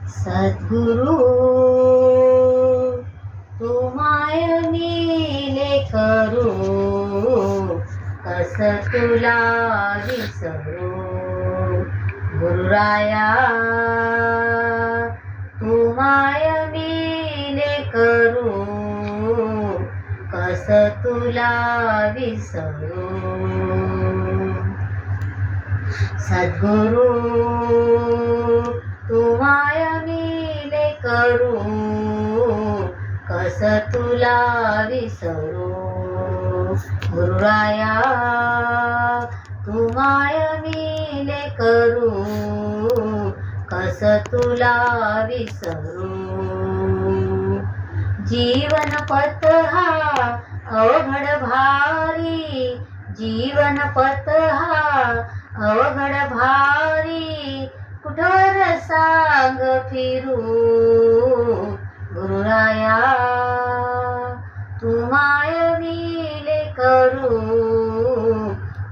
सद्गुरु तू माय मिले करू, कस तुला विसरू. गुरुराया तू माय मिले करू, कस तुला विसरू. सद्गुरु तू माय मिले करू, कस तुला विसरू. गुरुराया तू माय मिले करू, कस तुला विसरू. जीवन पथ हा अवघड भारी, जीवन पथ हा अवघड भारी, कुठवर सांग फिरू. गुरुराया तू माय मिले करू,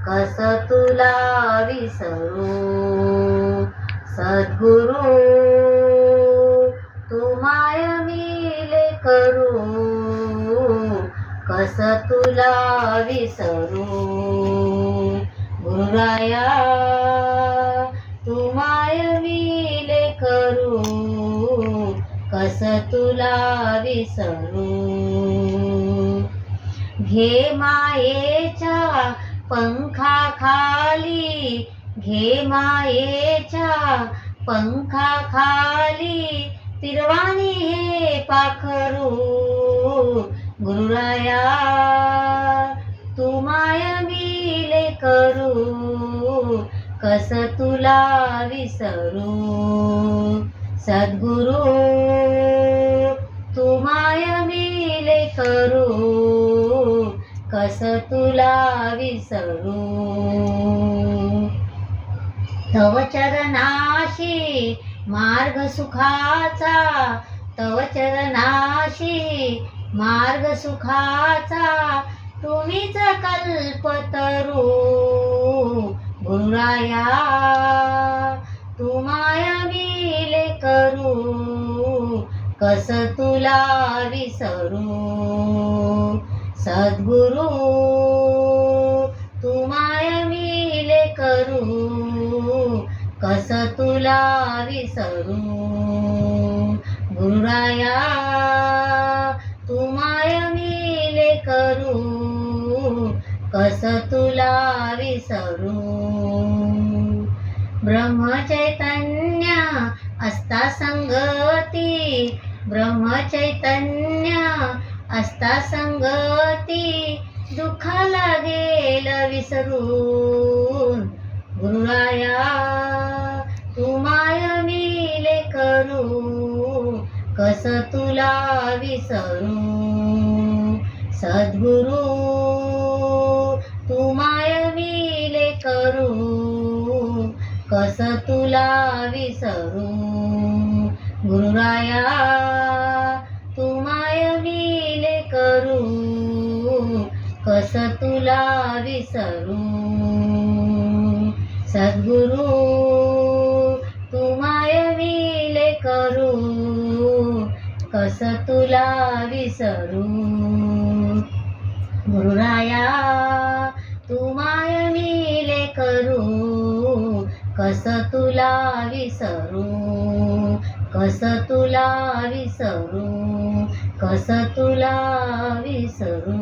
कस तुला विसरू. सद्गुरु तू माय मिले करू, कस तुला विसरू. गुरुराया तू माय मिले करू, कस तुला विसरू. घे मायेच्या पंखाखाली, घे मायेच्या पंखाखाली, पिरवानी हे पाखरू. गुरुराया तू माय मिले करू, कस तुला विसरू. सद्गुरु तू माय मिले करू, कस तुला विसरू. तव चरणाशी मार्ग सुखाचा, तव चरणाशी मार्ग सुखाचा, तुम्हीच कल्पतरू. गुरुराया तू माय मिले करू, कस तुला विसरू. सद्गुरु तू माय मिले करू, कस तुला विसरू. गुरुराया तू माय मिले करू, कस तुला विसरू. ब्रह्मचैतन्य असता संगती, ब्रह्मचैतन्य असता संगती, दुःख लागेल विसरून. गुरुराया तू माय मिले करू, कस तुला विसरू. सद्गुरु तू माय मिले करू, कस तुला विसरू. गुरुराया तू माय मिले करू, कस तुला विसरू. सद्गुरु तू माय मिले करू, कस तुला विसरू. गुरुराया तू माय मिले करू, कस तुला विसरू. कस तुला विसरू, कस तुला विसरू.